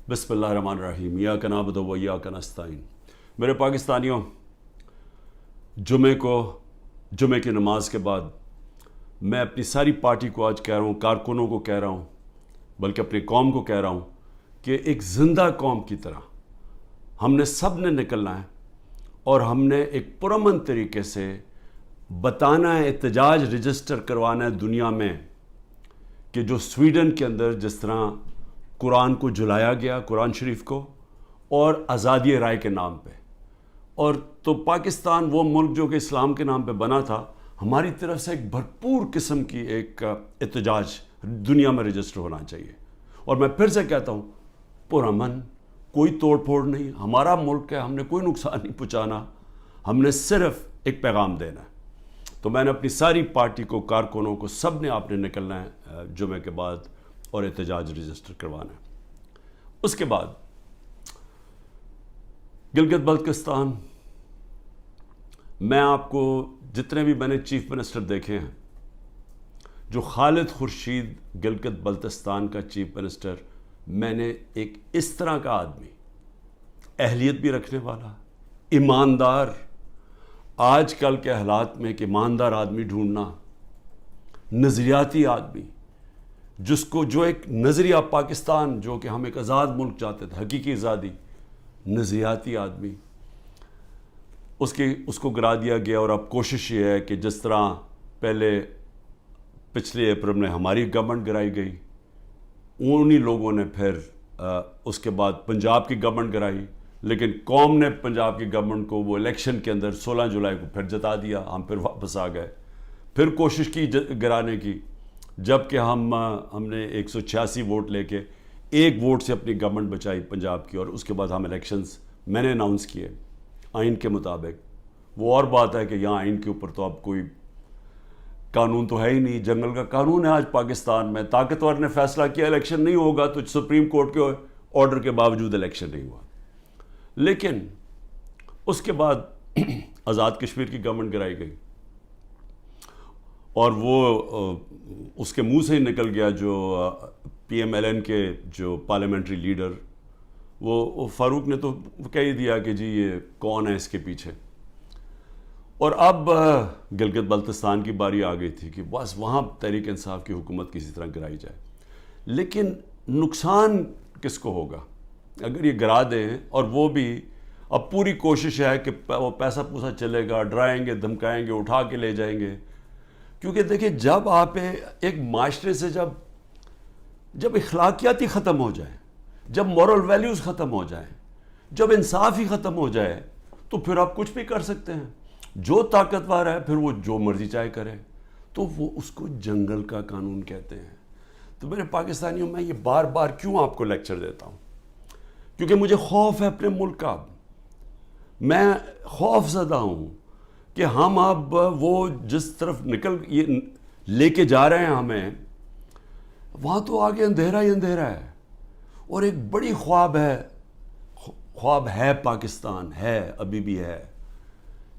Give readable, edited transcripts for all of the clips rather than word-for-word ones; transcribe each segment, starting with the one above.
بسم اللہ الرحمن الرحیم ایاک نعبد و ایاک نستعین۔ میرے پاکستانیوں، جمعے کی نماز کے بعد میں اپنی ساری پارٹی کو آج کہہ رہا ہوں، کارکنوں کو کہہ رہا ہوں، بلکہ اپنی قوم کو کہہ رہا ہوں کہ ایک زندہ قوم کی طرح ہم نے سب نے نکلنا ہے اور ہم نے ایک پرامن طریقے سے بتانا ہے، احتجاج رجسٹر کروانا ہے دنیا میں کہ جو سویڈن کے اندر جس طرح قرآن کو جلایا گیا، قرآن شریف کو، اور آزادی رائے کے نام پہ، اور تو پاکستان وہ ملک جو کہ اسلام کے نام پہ بنا تھا، ہماری طرف سے ایک بھرپور قسم کی ایک احتجاج دنیا میں رجسٹر ہونا چاہیے۔ اور میں پھر سے کہتا ہوں، پرامن، کوئی توڑ پھوڑ نہیں، ہمارا ملک ہے، ہم نے کوئی نقصان نہیں پہنچانا، ہم نے صرف ایک پیغام دینا ہے۔ تو میں نے اپنی ساری پارٹی کو، کارکنوں کو، سب نے آپ نے نکلنا ہے جمعے کے بعد اور احتجاج رجسٹر کروانا ہے۔ اس کے بعد گلگت بلتستان، میں آپ کو جتنے بھی میں نے چیف منسٹر دیکھے ہیں، جو خالد خورشید گلگت بلتستان کا چیف منسٹر، میں نے ایک اس طرح کا آدمی، اہلیت بھی رکھنے والا، ایماندار، آج کل کے حالات میں ایک ایماندار آدمی ڈھونڈنا، نظریاتی آدمی، جو ایک نظریہ پاکستان، جو کہ ہم ایک آزاد ملک چاہتے تھے، حقیقی آزادی، نظریاتی آدمی، اس کو گرا دیا گیا۔ اور اب کوشش یہ ہے کہ جس طرح پچھلے اپریل میں ہماری گورنمنٹ گرائی گئی، انہی لوگوں نے پھر اس کے بعد پنجاب کی گورنمنٹ گرائی، لیکن قوم نے پنجاب کی گورنمنٹ کو وہ الیکشن کے اندر 16 جولائی کو پھر جتا دیا، ہم پھر واپس آ گئے، پھر کوشش کی گرانے کی، جب کہ ہم نے 186 ووٹ لے کے ایک ووٹ سے اپنی گورنمنٹ بچائی پنجاب کی، اور اس کے بعد ہم الیکشنز میں نے اناؤنس کیے آئین کے مطابق۔ وہ اور بات ہے کہ یہاں آئین کے اوپر تو اب کوئی قانون تو ہے ہی نہیں، جنگل کا قانون ہے آج پاکستان میں، طاقتور نے فیصلہ کیا الیکشن نہیں ہوگا تو سپریم کورٹ کے آرڈر کے باوجود الیکشن نہیں ہوا۔ لیکن اس کے بعد آزاد کشمیر کی گورنمنٹ گرائی گئی، اور وہ اس کے منہ سے ہی نکل گیا، جو پی ایم ایل این کے جو پارلیمنٹری لیڈر، وہ فاروق نے تو کہہ ہی دیا کہ جی یہ کون ہے اس کے پیچھے۔ اور اب گلگت بلتستان کی باری آ گئی تھی کہ بس وہاں تحریک انصاف کی حکومت کسی طرح گرائی جائے، لیکن نقصان کس کو ہوگا اگر یہ گرا دیں؟ اور وہ بھی اب پوری کوشش ہے کہ وہ پیسہ پوسا چلے گا، ڈرائیں گے، دھمکائیں گے، اٹھا کے لے جائیں گے۔ کیونکہ دیکھیں، جب آپ ایک معاشرے سے جب اخلاقیات ہی ختم ہو جائیں، جب مورل ویلیوز ختم ہو جائیں، جب انصاف ہی ختم ہو جائے، تو پھر آپ کچھ بھی کر سکتے ہیں۔ جو طاقتور ہے پھر وہ جو مرضی چاہے کرے، تو وہ اس کو جنگل کا قانون کہتے ہیں۔ تو میرے پاکستانیوں، میں یہ بار بار کیوں آپ کو لیکچر دیتا ہوں؟ کیونکہ مجھے خوف ہے اپنے ملک کا، میں خوف زدہ ہوں کہ ہم اب وہ جس طرف یہ لے کے جا رہے ہیں ہمیں، وہاں تو آگے اندھیرا ہی اندھیرا ہے، اور ایک بڑی خواب ہے پاکستان، ہے، ابھی بھی ہے،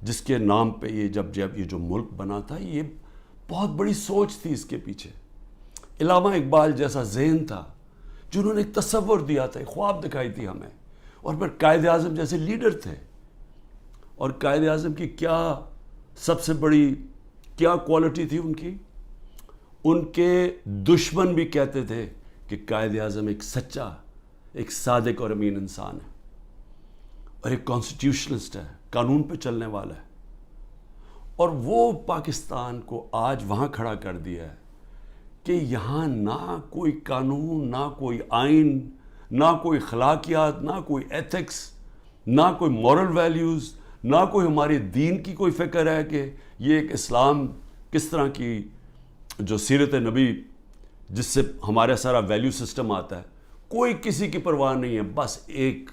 جس کے نام پہ جب یہ جو ملک بنا تھا، یہ بہت بڑی سوچ تھی اس کے پیچھے۔ علامہ اقبال جیسا ذہن تھا، جنہوں نے ایک تصور دیا تھا، ایک خواب دکھائی تھی ہمیں، اور پھر قائد اعظم جیسے لیڈر تھے۔ اور قائد اعظم کی کیا سب سے بڑی کیا کوالٹی تھی ان کے دشمن بھی کہتے تھے کہ قائد اعظم ایک سچا، ایک صادق اور امین انسان ہے، اور ایک کانسٹیٹیوشنسٹ ہے، قانون پہ چلنے والا ہے۔ اور وہ پاکستان کو آج وہاں کھڑا کر دیا ہے کہ یہاں نہ کوئی قانون، نہ کوئی آئین، نہ کوئی اخلاقیات، نہ کوئی ایتھکس، نہ کوئی مورل ویلیوز، نہ کوئی ہمارے دین کی کوئی فکر ہے کہ یہ ایک اسلام کس طرح کی جو سیرت نبی جس سے ہمارا سارا ویلیو سسٹم آتا ہے، کوئی کسی کی پرواہ نہیں ہے۔ بس ایک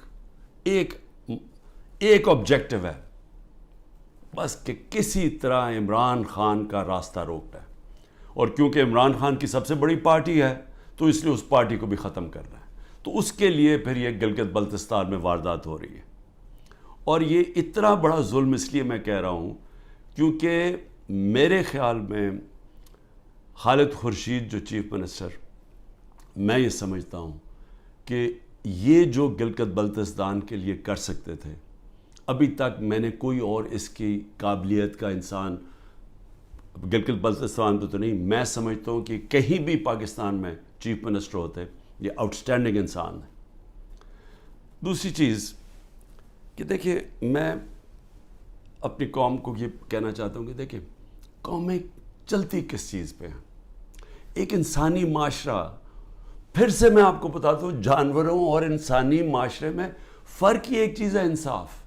آبجیکٹو ہے، بس کہ کسی طرح عمران خان کا راستہ روکنا ہے، اور کیونکہ عمران خان کی سب سے بڑی پارٹی ہے تو اس لیے اس پارٹی کو بھی ختم کرنا ہے۔ تو اس کے لیے پھر یہ گلگت بلتستان میں واردات ہو رہی ہے، اور یہ اتنا بڑا ظلم اس لیے میں کہہ رہا ہوں کیونکہ میرے خیال میں خالد خورشید جو چیف منسٹر، میں یہ سمجھتا ہوں کہ یہ جو گلگت بلتستان کے لیے کر سکتے تھے، ابھی تک میں نے کوئی اور اس کی قابلیت کا انسان گلگت بلتستان پہ تو نہیں، میں سمجھتا ہوں کہ کہیں بھی پاکستان میں چیف منسٹر ہوتے، یہ آؤٹسٹینڈنگ انسان ہے۔ دوسری چیز کہ دیکھیں، میں اپنی قوم کو یہ کہنا چاہتا ہوں کہ دیکھیں، قومیں چلتی کس چیز پہ ہیں؟ ایک انسانی معاشرہ، پھر سے میں آپ کو بتاتا ہوں، جانوروں اور انسانی معاشرے میں فرق ہی ایک چیز ہے، انصاف۔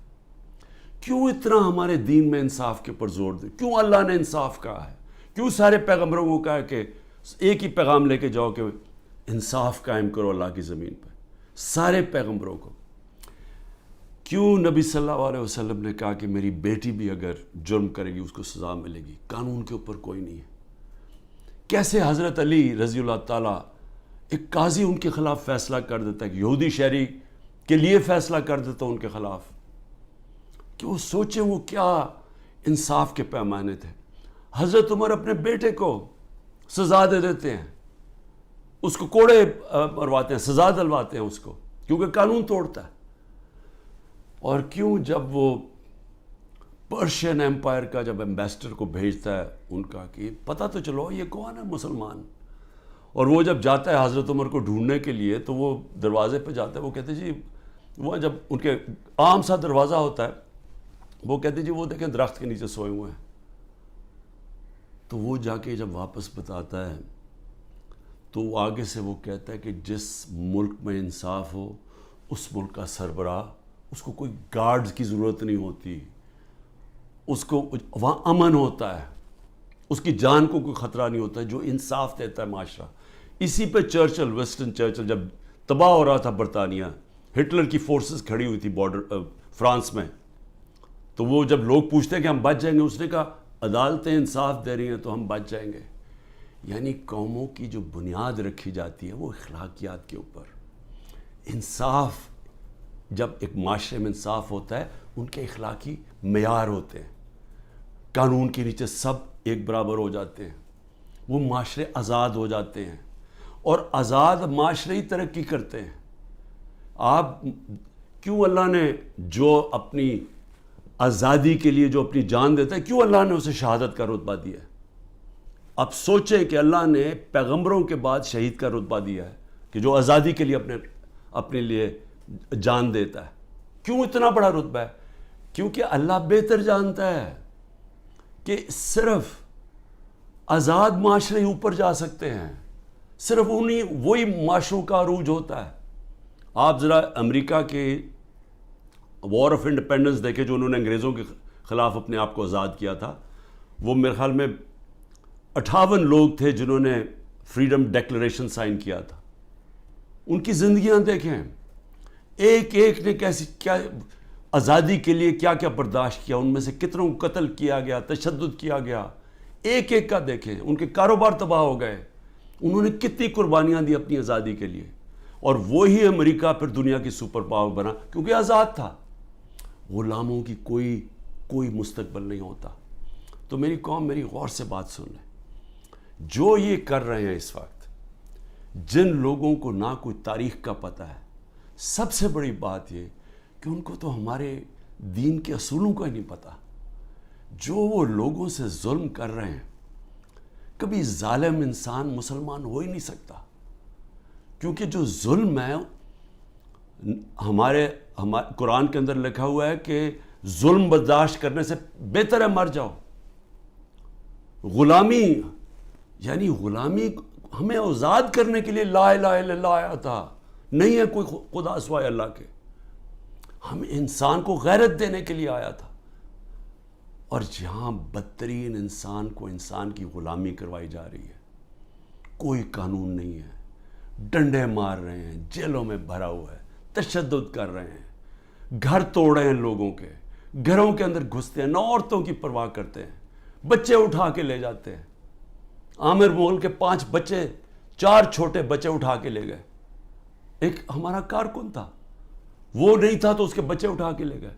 کیوں اتنا ہمارے دین میں انصاف کے اوپر زور دے؟ کیوں اللہ نے انصاف کہا ہے؟ کیوں سارے پیغمبروں کو کہا کہ ایک ہی پیغام لے کے جاؤ کہ انصاف قائم کرو اللہ کی زمین پہ؟ سارے پیغمبروں کو کیوں نبی صلی اللہ علیہ وسلم نے کہا کہ میری بیٹی بھی اگر جرم کرے گی اس کو سزا ملے گی؟ قانون کے اوپر کوئی نہیں ہے۔ کیسے حضرت علی رضی اللہ تعالیٰ، ایک قاضی ان کے خلاف فیصلہ کر دیتا ہے، یہودی شہری کے لیے فیصلہ کر دیتا ان کے خلاف، کہ وہ سوچیں وہ کیا انصاف کے پیمانے تھے۔ حضرت عمر اپنے بیٹے کو سزا دے دیتے ہیں، اس کو کوڑے مرواتے ہیں، سزا دلواتے ہیں اس کو، کیونکہ قانون توڑتا ہے۔ اور کیوں جب وہ پرشین ایمپائر کا جب ایمبیسڈر کو بھیجتا ہے ان کا کہ پتہ تو چلو یہ کون ہے مسلمان، اور وہ جب جاتا ہے حضرت عمر کو ڈھونڈنے کے لیے تو وہ دروازے پہ جاتا ہے، وہ کہتے جی، وہ جب ان کے عام سا دروازہ ہوتا ہے، وہ کہتے جی وہ دیکھیں درخت کے نیچے سوئے ہوئے ہیں۔ تو وہ جا کے جب واپس بتاتا ہے تو وہ آگے سے وہ کہتا ہے کہ جس ملک میں انصاف ہو اس ملک کا سربراہ، اس کو کوئی گارڈز کی ضرورت نہیں ہوتی، اس کو وہاں امن ہوتا ہے، اس کی جان کو کوئی خطرہ نہیں ہوتا ہے، جو انصاف دیتا ہے معاشرہ۔ اسی پہ چرچل، ویسٹن چرچل جب تباہ ہو رہا تھا برطانیہ، ہٹلر کی فورسز کھڑی ہوئی تھی بارڈر فرانس میں، تو وہ جب لوگ پوچھتے ہیں کہ ہم بچ جائیں گے، اس نے کہا عدالتیں انصاف دے رہی ہیں تو ہم بچ جائیں گے۔ یعنی قوموں کی جو بنیاد رکھی جاتی ہے وہ اخلاقیات کے اوپر۔ انصاف، جب ایک معاشرے میں انصاف ہوتا ہے، ان کے اخلاقی معیار ہوتے ہیں، قانون کے نیچے سب ایک برابر ہو جاتے ہیں، وہ معاشرے آزاد ہو جاتے ہیں، اور آزاد معاشرے ہی ترقی کرتے ہیں۔ آپ کیوں اللہ نے جو اپنی آزادی کے لیے جو اپنی جان دیتا ہے، کیوں اللہ نے اسے شہادت کا رتبہ دیا ہے؟ اب سوچیں کہ اللہ نے پیغمبروں کے بعد شہید کا رتبہ دیا ہے کہ جو آزادی کے لیے اپنے لیے جان دیتا ہے۔ کیوں اتنا بڑا رتبہ ہے؟ کیونکہ اللہ بہتر جانتا ہے کہ صرف آزاد معاشرے اوپر جا سکتے ہیں، صرف وہی معاشروں کا عروج ہوتا ہے۔ آپ ذرا امریکہ کے وار آف انڈیپینڈنس دیکھیں، جو انہوں نے انگریزوں کے خلاف اپنے آپ کو آزاد کیا تھا، وہ میرے خیال میں 58 لوگ تھے جنہوں نے فریڈم ڈیکلریشن سائن کیا تھا۔ ان کی زندگیاں دیکھیں، ایک ایک نے کیا آزادی کے لیے کیا کیا برداشت کیا، ان میں سے کتنوں کو قتل کیا گیا، تشدد کیا گیا، ایک ایک کا دیکھیں، ان کے کاروبار تباہ ہو گئے، انہوں نے کتنی قربانیاں دی اپنی آزادی کے لیے، اور وہی امریکہ پھر دنیا کی سپر پاور بنا کیونکہ آزاد تھا۔ غلاموں کی کوئی مستقبل نہیں ہوتا۔ تو میری قوم، میری غور سے بات سن لیں، جو یہ کر رہے ہیں اس وقت، جن لوگوں کو نہ کوئی تاریخ کا پتہ ہے، سب سے بڑی بات یہ کہ ان کو تو ہمارے دین کے اصولوں کا ہی نہیں پتہ۔ جو وہ لوگوں سے ظلم کر رہے ہیں، کبھی ظالم انسان مسلمان ہو ہی نہیں سکتا، کیونکہ جو ظلم ہے، ہمارے قرآن کے اندر لکھا ہوا ہے کہ ظلم برداشت کرنے سے بہتر ہے مر جاؤ۔ غلامی، یعنی غلامی ہمیں آزاد کرنے کے لیے لا الہ الا اللہ آیا تھا، نہیں ہے کوئی خدا سوائے اللہ کے، ہم انسان کو غیرت دینے کے لیے آیا تھا۔ اور جہاں بدترین انسان کو انسان کی غلامی کروائی جا رہی ہے، کوئی قانون نہیں ہے، ڈنڈے مار رہے ہیں، جیلوں میں بھرا ہوا ہے، تشدد کر رہے ہیں، گھر توڑ رہے ہیں لوگوں کے، گھروں کے اندر گھستے ہیں، نہ عورتوں کی پرواہ کرتے ہیں، بچے اٹھا کے لے جاتے ہیں۔ عامر مغل کے 5 بچے، 4 چھوٹے بچے اٹھا کے لے گئے۔ ایک ہمارا کارکن تھا، وہ نہیں تھا تو اس کے بچے اٹھا کے لے گئے،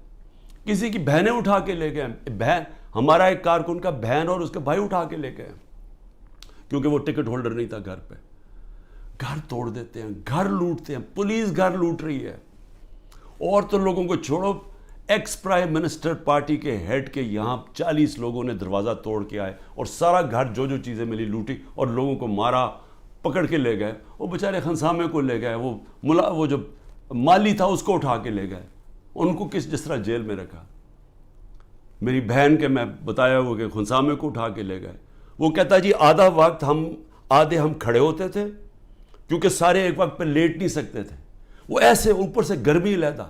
کسی کی بہنیں اٹھا کے لے گئے، ہمارا ایک کارکن کا بہن اور اس کے بھائی اٹھا کے لے گئے، کیونکہ وہ ٹکٹ ہولڈر نہیں تھا گھر پہ۔ گھر توڑ دیتے ہیں, گھر لوٹتے ہیں, پولیس گھر لوٹ رہی ہے. اور تو لوگوں کو چھوڑو, ایکس پرائم منسٹر پارٹی کے ہیڈ کے یہاں 40 لوگوں نے دروازہ توڑ کے آئے اور سارا گھر جو چیزیں ملی لوٹی اور لوگوں کو مارا, پکڑ کے لے گئے. وہ بیچارے خنسامے کو لے گئے, وہ جو مالی تھا اس کو اٹھا کے لے گئے, ان کو جس طرح جیل میں رکھا. میری بہن کے میں بتایا ہوا کہ خنسامے کو اٹھا کے لے گئے. وہ کہتا جی آدھا وقت آدھے ہم کھڑے ہوتے تھے کیونکہ سارے ایک وقت پہ لیٹ نہیں سکتے تھے. وہ ایسے اوپر سے گرمی لیتا,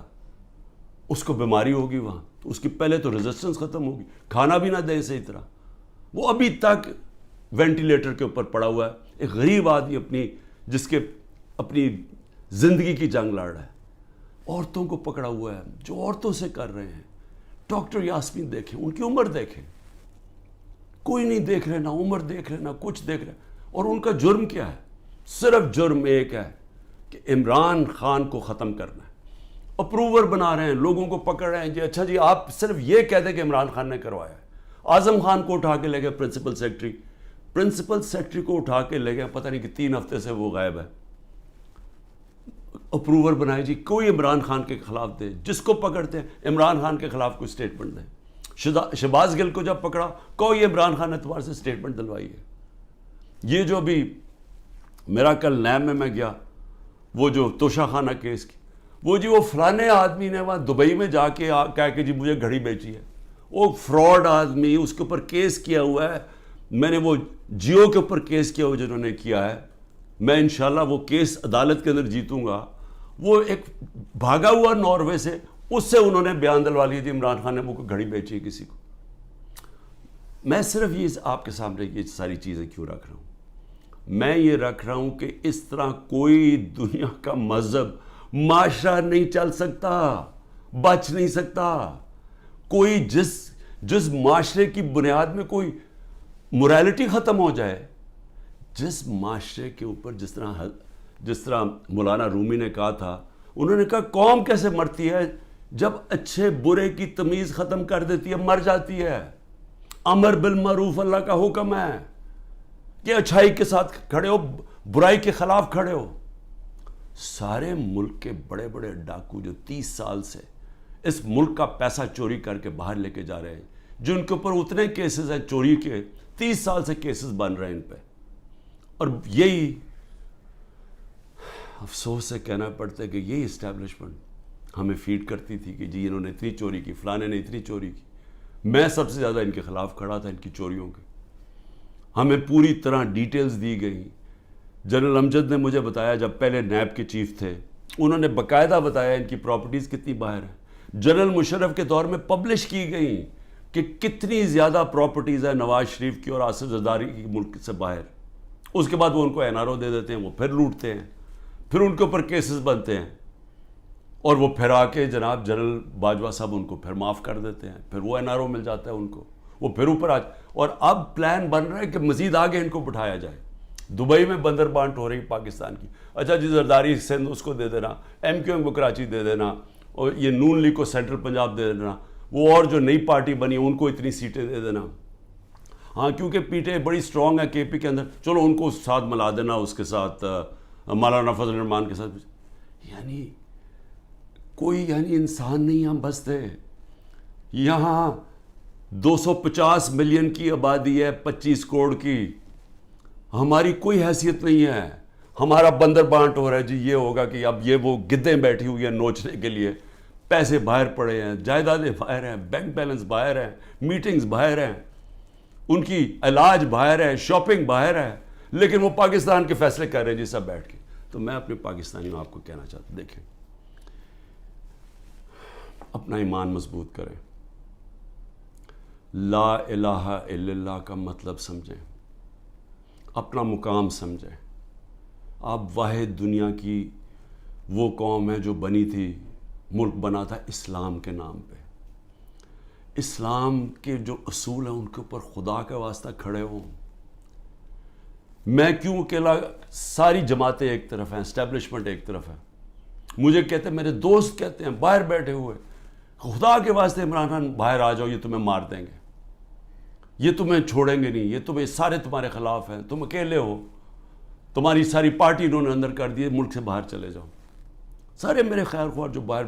اس کو بیماری ہوگی وہاں, تو اس کی پہلے تو ریزسٹنس ختم ہوگی, کھانا بھی نہ دے صحیح طرح. وہ ابھی تک وینٹیلیٹر کے اوپر پڑا ہوا ہے. ایک غریب آدمی جس کے اپنی زندگی کی جنگ لڑ رہا ہے. عورتوں کو پکڑا ہوا ہے جو عورتوں سے کر رہے ہیں. ڈاکٹر یاسمین دیکھیں, ان کی عمر دیکھیں, کوئی نہیں دیکھ رہے, نہ عمر دیکھ رہے, نہ کچھ دیکھ رہے. اور ان کا جرم کیا ہے؟ صرف جرم ایک ہے کہ عمران خان کو ختم کرنا ہے. اپروور بنا رہے ہیں, لوگوں کو پکڑ رہے ہیں. جی اچھا جی آپ صرف یہ کہہ دیں کہ عمران خان نے کروایا ہے. اعظم خان کو اٹھا کے لے گئے پرنسپل سیکرٹری کو اٹھا کے لے گئے, پتہ نہیں کہ 3 ہفتے سے وہ غائب ہے. اپروور بنائے جی, کوئی عمران خان کے خلاف دے, جس کو پکڑتے ہیں عمران خان کے خلاف کوئی سٹیٹمنٹ دے. شہباز گل کو جب پکڑا کوئی عمران خان اعتبار سے سٹیٹمنٹ دلوائی ہے. یہ جو بھی میرا کل نیب میں گیا, وہ جو توشہ خانہ کیس کی, وہ جی وہ فلانے آدمی نے وہاں دبئی میں جا کے کہا کہ جی مجھے گھڑی بیچی ہے. وہ فراڈ آدمی, اس کے اوپر کیس کیا ہوا ہے. میں نے وہ جیو کے اوپر کیس کیا ہوا جنہوں نے کیا ہے, میں انشاءاللہ وہ کیس عدالت کے اندر جیتوں گا. وہ ایک بھاگا ہوا ناروے سے, اس سے انہوں نے بیان دلوا لیا تھی عمران خان نے وہ گھڑی بیچی ہے کسی کو. میں صرف یہ آپ کے سامنے یہ ساری چیزیں کیوں رکھ رہا ہوں؟ میں یہ رکھ رہا ہوں کہ اس طرح کوئی دنیا کا مذہب معاشرہ نہیں چل سکتا, بچ نہیں سکتا. کوئی جس معاشرے کی بنیاد میں کوئی موریلٹی ختم ہو جائے, جس معاشرے کے اوپر جس طرح مولانا رومی نے کہا تھا, انہوں نے کہا قوم کیسے مرتی ہے جب اچھے برے کی تمیز ختم کر دیتی ہے, مر جاتی ہے. امر بالمعروف اللہ کا حکم ہے کہ اچھائی کے ساتھ کھڑے ہو, برائی کے خلاف کھڑے ہو. سارے ملک کے بڑے بڑے ڈاکو جو 30 سال سے اس ملک کا پیسہ چوری کر کے باہر لے کے جا رہے ہیں, جن کے اوپر اتنے کیسز ہیں چوری کے, 30 سال سے کیسز بن رہے ہیں ان پہ. اور یہی افسوس سے کہنا پڑتا ہے کہ یہی اسٹیبلشمنٹ ہمیں فیڈ کرتی تھی کہ جی انہوں نے اتنی چوری کی, فلانے نے اتنی چوری کی. میں سب سے زیادہ ان کے خلاف کھڑا تھا, ان کی چوریوں کے. ہمیں پوری طرح ڈیٹیلز دی گئی. جنرل امجد نے مجھے بتایا, جب پہلے نیب کے چیف تھے, انہوں نے باقاعدہ بتایا ان کی پراپرٹیز کتنی باہر ہیں. جنرل مشرف کے دور میں پبلش کی گئی کہ کتنی زیادہ پراپرٹیز ہیں نواز شریف کی اور آصف زرداری کی ملک سے باہر. اس کے بعد وہ ان کو NRO دے دیتے ہیں, وہ پھر لوٹتے ہیں, پھر ان کے اوپر کیسز بنتے ہیں, اور وہ پھر آ کے جناب جنرل باجوہ صاحب ان کو پھر معاف کر دیتے ہیں, پھر وہ NRO مل جاتا ہے ان کو, وہ پھر اوپر اور اب پلان بن رہا ہے کہ مزید آگے ان کو بٹھایا جائے. دبئی میں بندر بانٹ ہو رہی پاکستان کی. اچھا جی زرداری سندھ اس کو دے دینا, MQM کو کراچی دے دینا, اور یہ نون لیگ کو سینٹرل پنجاب دے دینا, وہ اور جو نئی پارٹی بنی ان کو اتنی سیٹیں دے دینا. ہاں کیونکہ پیٹیں بڑی سٹرونگ ہے KP کے اندر, چلو ان کو ساتھ ملا دینا, اس کے ساتھ مولانا فضل الرحمان کے ساتھ. یعنی کوئی انسان نہیں ہم بستے. یہاں 250 ملین کی آبادی ہے, 25 کروڑ کی. ہماری کوئی حیثیت نہیں ہے. ہمارا بندر بانٹ ہو رہا ہے جی, یہ ہوگا کہ اب یہ وہ گدیں بیٹھی ہوئی ہیں نوچنے کے لیے, پیسے باہر پڑے ہیں, جائیدادیں باہر ہیں, بینک بیلنس باہر ہیں, میٹنگز باہر ہیں, ان کی علاج باہر ہے, شاپنگ باہر ہے, لیکن وہ پاکستان کے فیصلے کر رہے ہیں جی سب بیٹھ کے. تو میں اپنے پاکستانیوں آپ کو کہنا چاہتا ہوں, دیکھیں اپنا ایمان مضبوط کریں, لا الہ الا اللہ کا مطلب سمجھیں, اپنا مقام سمجھیں. آپ واحد دنیا کی وہ قوم ہے جو بنی تھی, ملک بنا تھا اسلام کے نام پہ. اسلام کے جو اصول ہیں ان کے اوپر خدا کا واسطہ کھڑے ہوں. میں کیوں اکیلا, ساری جماعتیں ایک طرف ہیں, اسٹیبلشمنٹ ایک طرف ہے. مجھے کہتے ہیں, میرے دوست کہتے ہیں باہر بیٹھے ہوئے, خدا کے واسطے عمران خان باہر آ جاؤ, یہ تمہیں مار دیں گے, یہ تمہیں چھوڑیں گے نہیں, یہ تمہیں سارے تمہارے خلاف ہیں, تم اکیلے ہو. تمہاری ساری پارٹی انہوں نے اندر کر دی، ملک سے باہر چلے جاؤ. سارے میرے خیر خواہ جو باہر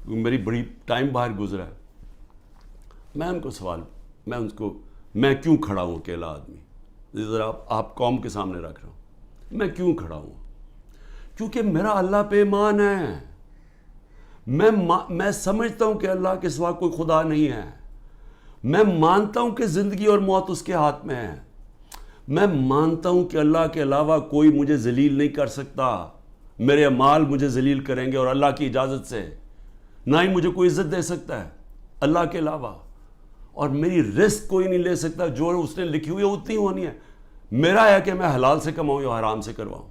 میری بڑی ٹائم باہر گزرا ہے، میں ان کو سوال، میں کیوں کھڑا ہوں اکیلا آدمی؟ ذرا آپ قوم کے سامنے رکھ رہا ہوں، میں کیوں کھڑا ہوں؟ کیونکہ میرا اللہ پہ ایمان ہے. میں سمجھتا ہوں کہ اللہ کے سوا کوئی خدا نہیں ہے. میں مانتا ہوں کہ زندگی اور موت اس کے ہاتھ میں ہے. میں مانتا ہوں کہ اللہ کے علاوہ کوئی مجھے ذلیل نہیں کر سکتا. میرے اعمال مجھے ذلیل کریں گے اور اللہ کی اجازت سے. نہ ہی مجھے کوئی عزت دے سکتا ہے اللہ کے علاوہ. اور میری رزق کوئی نہیں لے سکتا، جو اس نے لکھی ہوئی ہے اتنی ہونی ہے. میرا ہے کہ میں حلال سے کماؤں یا حرام سے کرواؤں.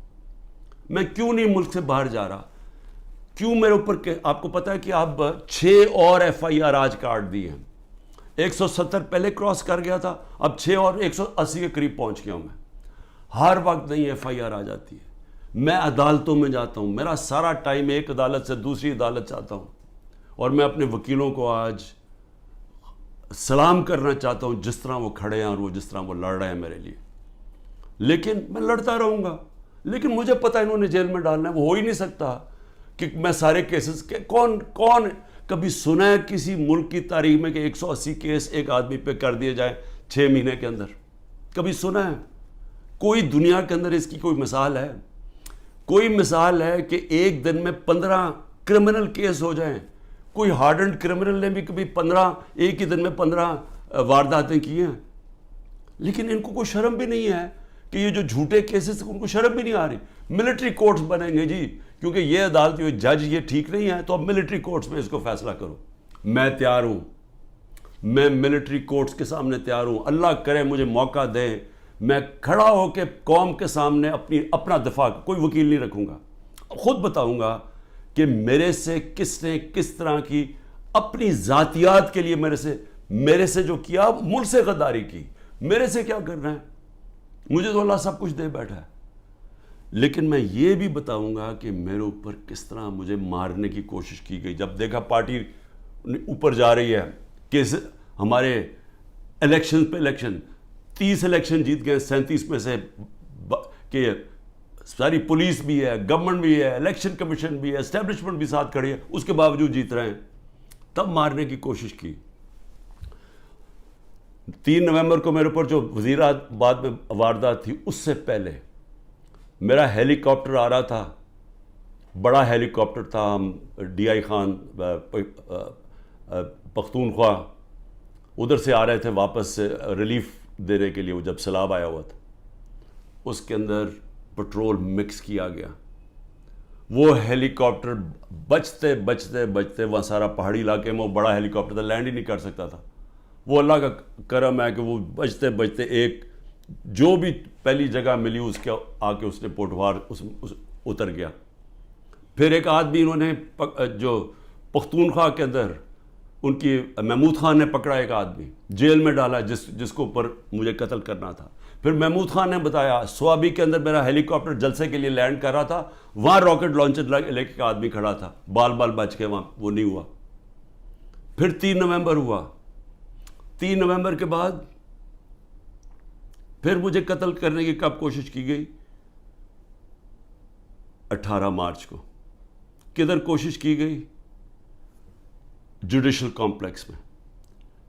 میں کیوں نہیں ملک سے باہر جا رہا؟ کیوں میرے اوپر آپ کو پتا ہے کہ اب 6 اور FIR آج کاٹ دی ہیں. 170 پہلے کراس کر گیا تھا، اب 6 اور 180 کے قریب پہنچ گیا ہوں میں. ہر وقت نہیں FIR آ جاتی ہے. میں عدالتوں میں جاتا ہوں، میرا سارا ٹائم ایک عدالت سے دوسری عدالت جاتا ہوں. اور میں اپنے وکیلوں کو آج سلام کرنا چاہتا ہوں جس طرح وہ کھڑے ہیں اور وہ جس طرح وہ لڑ رہے ہیں میرے لیے. لیکن میں لڑتا رہوں گا، لیکن مجھے پتہ انہوں نے جیل میں ڈالنا ہے. وہ ہو ہی نہیں سکتا کہ میں سارے کیسز کون کبھی سنا ہے کسی ملک کی تاریخ میں کہ 180 کیس ایک آدمی پہ کر دیے جائیں 6 مہینے کے اندر؟ کبھی سنا ہے؟ کوئی دنیا کے اندر اس کی کوئی مثال ہے؟ کوئی مثال ہے کہ ایک دن میں 15 کرمنل کیس ہو جائیں؟ کوئی ہارڈنڈ کرمنل نے بھی کبھی ایک ہی دن میں 15 وارداتیں کی ہیں؟ لیکن ان کو کوئی شرم بھی نہیں ہے کہ یہ جو جھوٹے کیسز ان کو شرم بھی نہیں آ رہی. ملٹری کورٹس بنیں گے جی، کیونکہ یہ عدالت جج یہ ٹھیک نہیں ہے تو اب ملٹری کورٹس میں اس کو فیصلہ کرو. میں تیار ہوں، میں ملٹری کورٹس کے سامنے تیار ہوں. اللہ کرے مجھے موقع دے، میں کھڑا ہو کے قوم کے سامنے اپنا دفاع، کوئی وکیل نہیں رکھوں گا، خود بتاؤں گا کہ میرے سے کس نے کس طرح کی اپنی ذاتیات کے لیے میرے سے جو کیا، ملک سے غداری کی. میرے سے کیا کرنا ہے؟ مجھے تو اللہ سب کچھ دے بیٹھا ہے. لیکن میں یہ بھی بتاؤں گا کہ میرے اوپر کس طرح مجھے مارنے کی کوشش کی گئی. جب دیکھا پارٹی اوپر جا رہی ہے کہ ہمارے الیکشن پہ الیکشن 30 الیکشن جیت گئے 37 میں سے، کہ ساری پولیس بھی ہے، گورنمنٹ بھی ہے، الیکشن کمیشن بھی ہے، اسٹیبلشمنٹ بھی ساتھ کھڑی ہے، اس کے باوجود جیت رہے ہیں. تب مارنے کی کوشش کی. 3 نومبر کو میرے اوپر جو وزیرآباد میں واردات تھی، اس سے پہلے میرا ہیلی کاپٹر آ رہا تھا، بڑا ہیلی کاپٹر تھا. ہم DI خان پختونخوا ادھر سے آ رہے تھے واپس سے ریلیف دینے کے لیے، وہ جب سیلاب آیا ہوا تھا. اس کے اندر پٹرول مکس کیا گیا. وہ ہیلی کاپٹر بچتے بچتے بچتے، وہاں سارا پہاڑی علاقے میں وہ بڑا ہیلی کاپٹر تھا، لینڈ ہی نہیں کر سکتا تھا. وہ اللہ کا کرم ہے کہ وہ بچتے بچتے ایک جو بھی پہلی جگہ ملی اس کے آ کے اس نے پوٹوار اتر گیا. پھر ایک آدمی انہوں نے جو پختونخوا کے اندر ان کی محمود خان نے پکڑا، ایک آدمی جیل میں ڈالا جس کو اوپر مجھے قتل کرنا تھا. پھر محمود خان نے بتایا سوابی کے اندر میرا ہیلی کاپٹر جلسے کے لیے لینڈ کر رہا تھا، وہاں راکٹ لانچر لے کے آدمی کھڑا تھا، بال بچ کے وہاں وہ نہیں ہوا. پھر 3 نومبر ہوا. 3 نومبر کے بعد پھر مجھے قتل کرنے کی کب کوشش کی گئی؟ 18 مارچ کو. کدھر کوشش کی گئی؟ جوڈیشل کمپلیکس میں.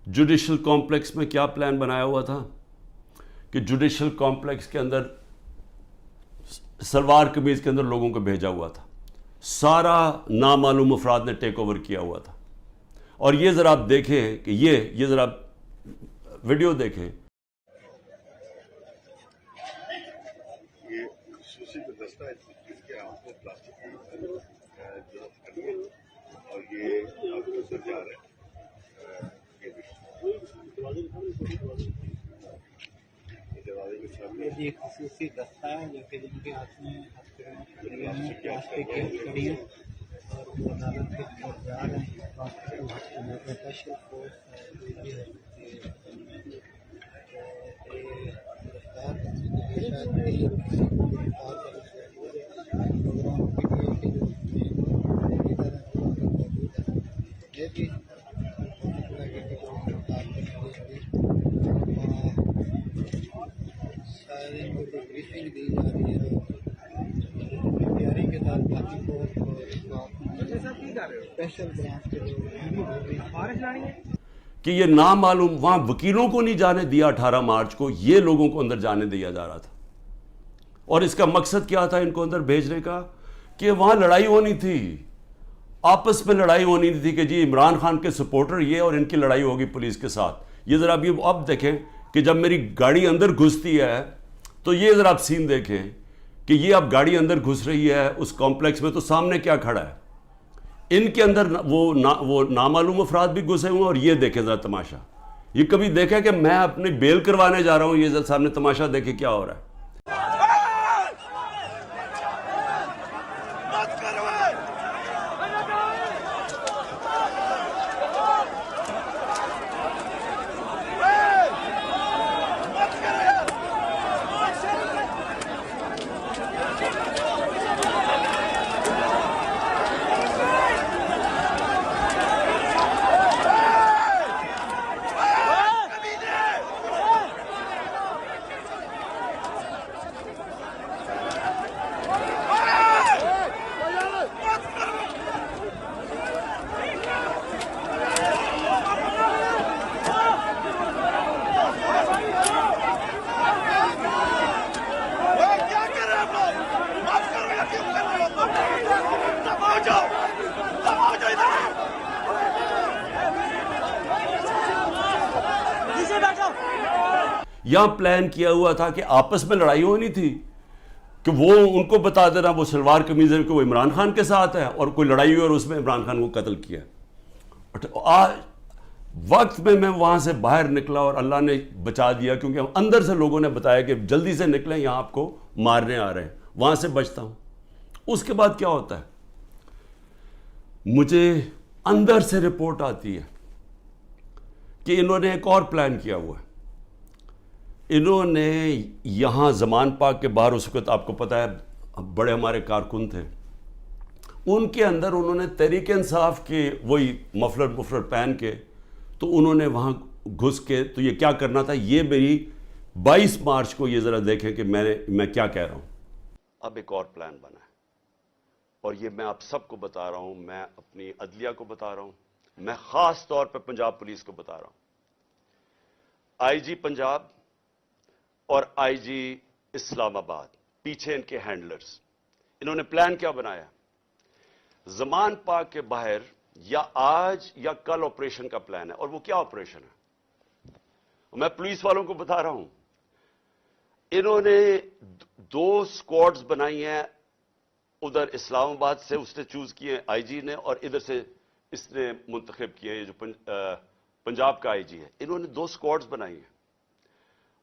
جوڈیشل کمپلیکس میں کیا پلان بنایا ہوا تھا کہ جوڈیشل کمپلیکس کے اندر سلوار قمیض کے اندر لوگوں کو بھیجا ہوا تھا. سارا نامعلوم افراد نے ٹیک اوور کیا ہوا تھا. اور یہ ذرا آپ دیکھیں کہ یہ ذرا ویڈیو دیکھیں. یہ خصوصی دستہ ہے جو کہ جن کے ہاتھ میں پلاسٹک کی ہتھکڑی ہے اور وہ عدالت کے طرف جا رہے ہیں. اسپیشل فورس ڈیوٹی ہے بتا رہے ہیں کہ بریفنگ دی جا رہی ہے تیاری کے ساتھ باقی کو اسپیشل برانچ کے لوگ کہ یہ نامعلوم وہاں وکیلوں کو نہیں جانے دیا 18 مارچ کو، یہ لوگوں کو اندر جانے دیا جا رہا تھا. اور اس کا مقصد کیا تھا ان کو اندر بھیجنے کا؟ کہ وہاں لڑائی ہونی تھی، آپس میں لڑائی ہونی تھی کہ جی عمران خان کے سپورٹر یہ اور ان کی لڑائی ہوگی پولیس کے ساتھ. یہ ذرا اب دیکھیں کہ جب میری گاڑی اندر گھستی ہے تو یہ ذرا آپ سین دیکھیں کہ یہ اب گاڑی اندر گھس رہی ہے اس کمپلیکس میں، تو سامنے کیا کھڑا ہے؟ ان کے اندر وہ نامعلوم افراد بھی گھسے ہوئے ہیں. اور یہ دیکھیں ذرا تماشا، یہ کبھی دیکھا کہ میں اپنی بیل کروانے جا رہا ہوں، یہ ذرا سامنے تماشا دیکھیں کیا ہو رہا ہے. یہاں پلان کیا ہوا تھا کہ آپس میں لڑائی ہونی تھی کہ وہ ان کو بتا دینا وہ شلوار قمیض ہے کہ وہ عمران خان کے ساتھ ہے، اور کوئی لڑائی ہوئی اور اس میں عمران خان کو قتل کیا. وقت میں وہاں سے باہر نکلا اور اللہ نے بچا دیا، کیونکہ اندر سے لوگوں نے بتایا کہ جلدی سے نکلیں یہاں آپ کو مارنے آ رہے ہیں. وہاں سے بچتا ہوں. اس کے بعد کیا ہوتا ہے؟ مجھے اندر سے رپورٹ آتی ہے کہ انہوں نے ایک اور پلان کیا ہوا ہے. انہوں نے یہاں زمان پاک کے باہر اس وقت آپ کو پتہ ہے بڑے ہمارے کارکن تھے، ان کے اندر انہوں نے تحریک انصاف کے وہی مفلر پہن کے تو انہوں نے وہاں گھس کے تو یہ کیا کرنا تھا. یہ میری 22 مارچ کو یہ ذرا دیکھیں کہ میں کیا کہہ رہا ہوں. اب ایک اور پلان بنا ہے اور یہ میں آپ سب کو بتا رہا ہوں، میں اپنی عدلیہ کو بتا رہا ہوں، میں خاص طور پہ پنجاب پولیس کو بتا رہا ہوں. آئی جی پنجاب اور آئی جی اسلام آباد پیچھے ان کے ہینڈلرز، انہوں نے پلان کیا بنایا؟ زمان پاک کے باہر یا آج یا کل آپریشن کا پلان ہے. اور وہ کیا آپریشن ہے؟ میں پولیس والوں کو بتا رہا ہوں، انہوں نے 2 اسکواڈز بنائی ہیں. ادھر اسلام آباد سے اس نے چوز کیے آئی جی نے، اور ادھر سے اس نے منتخب کیے یہ جو پنجاب کا آئی جی ہے. انہوں نے 2 اسکواڈز بنائی ہیں.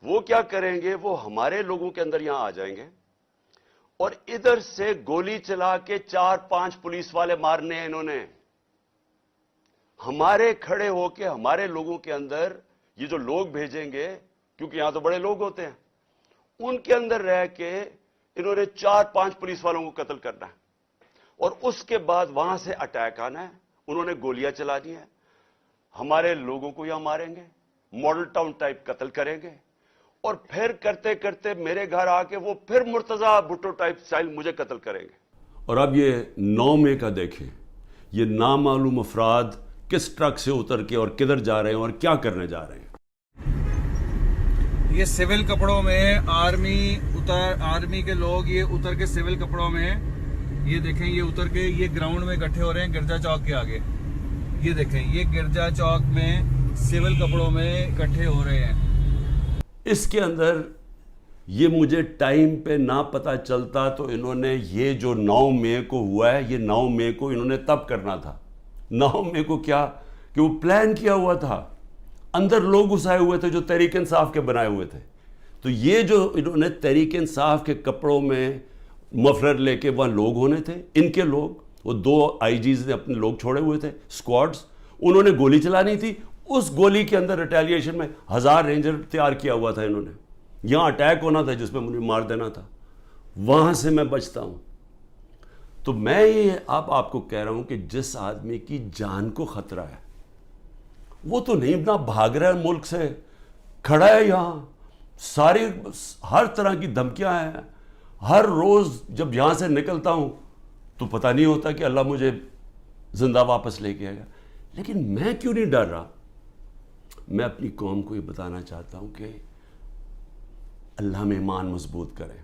وہ کیا کریں گے؟ وہ ہمارے لوگوں کے اندر یہاں آ جائیں گے اور ادھر سے گولی چلا کے 4-5 پولیس والے مارنے ہیں. انہوں نے ہمارے کھڑے ہو کے ہمارے لوگوں کے اندر یہ جو لوگ بھیجیں گے، کیونکہ یہاں تو بڑے لوگ ہوتے ہیں، ان کے اندر رہ کے انہوں نے 4-5 پولیس والوں کو قتل کرنا ہے. اور اس کے بعد وہاں سے اٹیک آنا ہے. انہوں نے گولیاں چلانی ہیں، ہمارے لوگوں کو یہاں ماریں گے، ماڈل ٹاؤن ٹائپ قتل کریں گے، اور پھر کرتے کرتے میرے گھر آ کے وہ پھر مرتضی بھٹو ٹائپ سٹائل مجھے قتل کریں گے. اور اب یہ 9 مئی کا دیکھیں، یہ نامعلوم افراد کس ٹرک سے اتر کے اور کدھر جا رہے ہیں اور کیا کرنے جا رہے ہیں. یہ سول کپڑوں میں آرمی کے لوگ یہ اتر کے سول کپڑوں میں، یہ دیکھیں یہ اتر کے یہ گراؤنڈ میں اکٹھے ہو رہے ہیں گرجا چوک کے آگے. یہ دیکھیں یہ گرجا چوک میں سول کپڑوں میں اکٹھے ہو رہے ہیں. اس کے اندر یہ مجھے ٹائم پہ نہ پتہ چلتا تو انہوں نے یہ جو 9 مئی کو ہوا ہے، یہ 9 مئی کو انہوں نے تب کرنا تھا. 9 مئی کو کیا کہ وہ پلان کیا ہوا تھا، اندر لوگ گھسائے ہوئے تھے جو تحریک انصاف کے بنائے ہوئے تھے. تو یہ جو انہوں نے تحریک انصاف کے کپڑوں میں مفلر لے کے وہاں لوگ ہونے تھے، ان کے لوگ، وہ 2 آئی جیز نے اپنے لوگ چھوڑے ہوئے تھے اسکواڈز، انہوں نے گولی چلانی تھی. اس گولی کے اندر ریٹیلیشن میں 1000 رینجر تیار کیا ہوا تھا. انہوں نے یہاں اٹیک ہونا تھا جس میں مجھے مار دینا تھا. وہاں سے میں بچتا ہوں. تو میں یہ آپ کو کہہ رہا ہوں کہ جس آدمی کی جان کو خطرہ ہے وہ تو نہیں نہ بھاگ رہا ہے ملک سے، کھڑا ہے یہاں ساری ہر طرح کی دھمکیاں ہیں. ہر روز جب یہاں سے نکلتا ہوں تو پتہ نہیں ہوتا کہ اللہ مجھے زندہ واپس لے کے آئے گا. لیکن میں کیوں نہیں ڈر رہا؟ میں اپنی قوم کو یہ بتانا چاہتا ہوں کہ اللہ میں ایمان مضبوط کریں.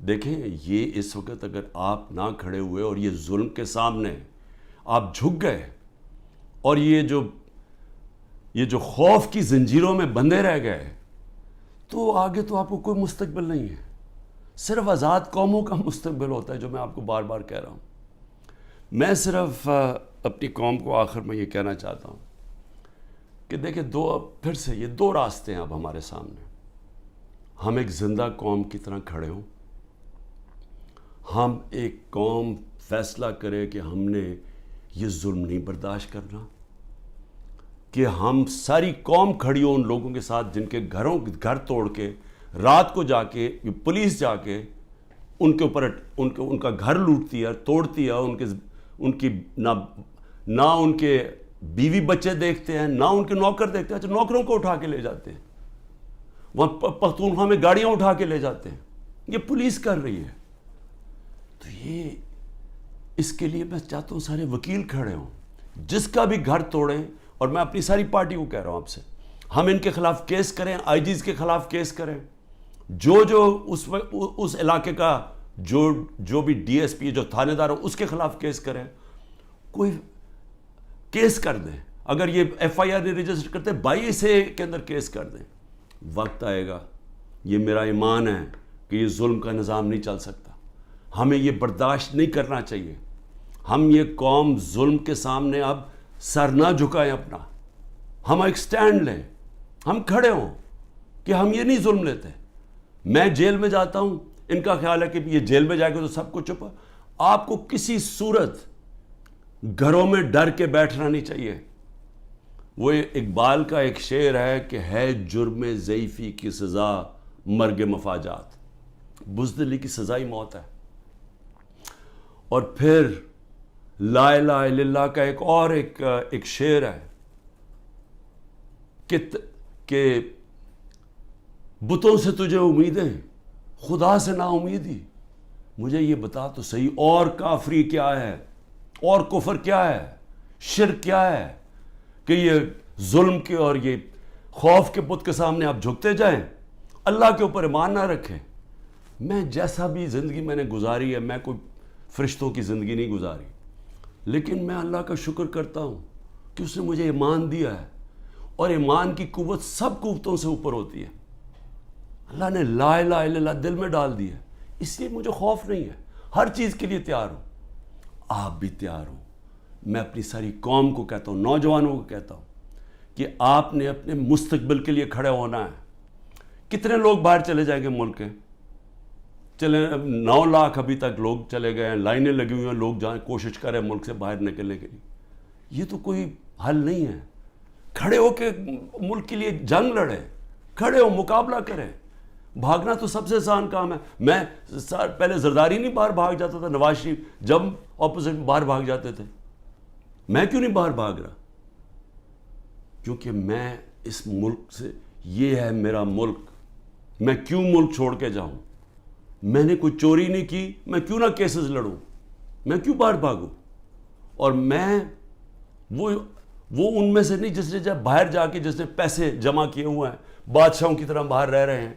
دیکھیں یہ اس وقت اگر آپ نہ کھڑے ہوئے اور یہ ظلم کے سامنے آپ جھک گئے اور یہ جو خوف کی زنجیروں میں بندھے رہ گئے تو آگے تو آپ کو کوئی مستقبل نہیں ہے. صرف آزاد قوموں کا مستقبل ہوتا ہے، جو میں آپ کو بار بار کہہ رہا ہوں. میں صرف اپنی قوم کو آخر میں یہ کہنا چاہتا ہوں کہ دیکھیں پھر سے یہ دو راستے ہیں اب ہمارے سامنے. ہم ایک زندہ قوم کی طرح کھڑے ہوں، ہم ایک قوم فیصلہ کرے کہ ہم نے یہ ظلم نہیں برداشت کرنا، کہ ہم ساری قوم کھڑی ہو ان لوگوں کے ساتھ جن کے گھر توڑ کے رات کو جا کے پولیس جا کے ان کے اوپر ان کا گھر لوٹتی ہے، توڑتی ہے، ان کی نہ ان کے بیوی بچے دیکھتے ہیں، نہ ان کے نوکر دیکھتے ہیں. اچھا نوکروں کو اٹھا کے لے جاتے ہیں، وہاں پختونخوا میں گاڑیاں اٹھا کے لے جاتے ہیں. یہ پولیس کر رہی ہے. تو یہ اس کے لیے میں چاہتا ہوں سارے وکیل کھڑے ہوں، جس کا بھی گھر توڑیں. اور میں اپنی ساری پارٹی کو کہہ رہا ہوں آپ سے، ہم ان کے خلاف کیس کریں، آئی جیز کے خلاف کیس کریں، جو اس علاقے کا جو بھی ڈی ایس پی جو تھانے دار ہو اس کے خلاف کیس کریں. کوئی کیس کر دیں. اگر یہ ایف آئی آر نہیں رجسٹر کرتے 22A کے اندر کیس کر دیں. وقت آئے گا، یہ میرا ایمان ہے کہ یہ ظلم کا نظام نہیں چل سکتا. ہمیں یہ برداشت نہیں کرنا چاہیے. ہم یہ قوم ظلم کے سامنے اب سر نہ جھکائیں اپنا. ہم ایک سٹینڈ لیں، ہم کھڑے ہوں کہ ہم یہ نہیں ظلم لیتے. میں جیل میں جاتا ہوں، ان کا خیال ہے کہ یہ جیل میں جائے گا تو سب کچھ چھپا. آپ کو کسی صورت گھروں میں ڈر کے بیٹھنا نہیں چاہیے. وہ اقبال کا ایک شعر ہے کہ ہے جرم ضعیفی کی سزا مرگ مفاجات. بزدلی کی سزا ہی موت ہے. اور پھر لا الہ الا اللہ کا ایک شعر ہے کہ بتوں سے تجھے امیدیں، خدا سے نا امیدی. مجھے یہ بتا تو صحیح، اور کافری کیا ہے، اور کفر کیا ہے، شرک کیا ہے کہ یہ ظلم کے اور یہ خوف کے بت کے سامنے آپ جھکتے جائیں، اللہ کے اوپر ایمان نہ رکھیں. میں جیسا بھی زندگی میں نے گزاری ہے، میں کوئی فرشتوں کی زندگی نہیں گزاری، لیکن میں اللہ کا شکر کرتا ہوں کہ اس نے مجھے ایمان دیا ہے. اور ایمان کی قوت سب قوتوں سے اوپر ہوتی ہے. اللہ نے لا الہ الا اللہ دل میں ڈال دی ہے، اس لیے مجھے خوف نہیں ہے. ہر چیز کے لیے تیار ہوں. آپ بھی تیار ہوں. میں اپنی ساری قوم کو کہتا ہوں، نوجوانوں کو کہتا ہوں کہ آپ نے اپنے مستقبل کے لیے کھڑے ہونا ہے. کتنے لوگ باہر چلے جائیں گے ملک کے؟ چلے 9 لاکھ ابھی تک لوگ چلے گئے ہیں، لائنیں لگی ہوئی ہیں، لوگ جائیں کوشش کریں ملک سے باہر نکلنے کے لیے. یہ تو کوئی حل نہیں ہے. کھڑے ہو کے ملک کے لیے جنگ لڑیں، کھڑے ہو مقابلہ کریں. بھاگنا تو سب سے آسان کام ہے. میں پہلے زرداری نہیں باہر بھاگ جاتا تھا، نواز شریف جب اپوزٹ باہر بھاگ جاتے تھے. میں کیوں نہیں باہر بھاگ رہا؟ کیونکہ میں اس ملک سے، یہ ہے میرا ملک. میں کیوں ملک چھوڑ کے جاؤں؟ میں نے کوئی چوری نہیں کی، میں کیوں نہ کیسز لڑوں؟ میں کیوں باہر بھاگوں؟ اور میں وہ ان میں سے نہیں جس نے جب باہر جا کے جس نے پیسے جمع کیے ہوئے ہیں، بادشاہوں کی طرح باہر رہ رہے ہیں.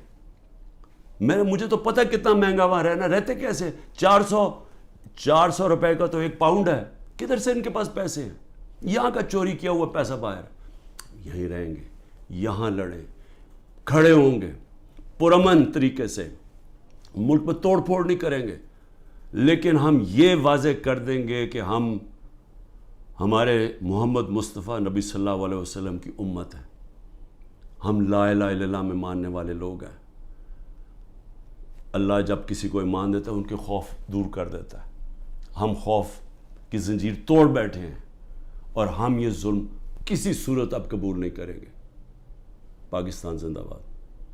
مجھے تو پتہ کتنا مہنگا وہاں رہنا. رہتے کیسے؟ 400 روپے کا تو 1 پاؤنڈ ہے. کدھر سے ان کے پاس پیسے ہیں؟ یہاں کا چوری کیا ہوا پیسہ باہر. یہیں رہیں گے، یہاں لڑیں، کھڑے ہوں گے پرامن طریقے سے. ملک میں توڑ پھوڑ نہیں کریں گے، لیکن ہم یہ واضح کر دیں گے کہ ہم ہمارے محمد مصطفیٰ نبی صلی اللہ علیہ وسلم کی امت ہے. ہم لا الہ الا اللہ میں ماننے والے لوگ ہیں. اللہ جب کسی کو ایمان دیتا ہے ان کے خوف دور کر دیتا ہے. ہم خوف کی زنجیر توڑ بیٹھے ہیں اور ہم یہ ظلم کسی صورت اب قبول نہیں کریں گے. پاکستان زندہ باد.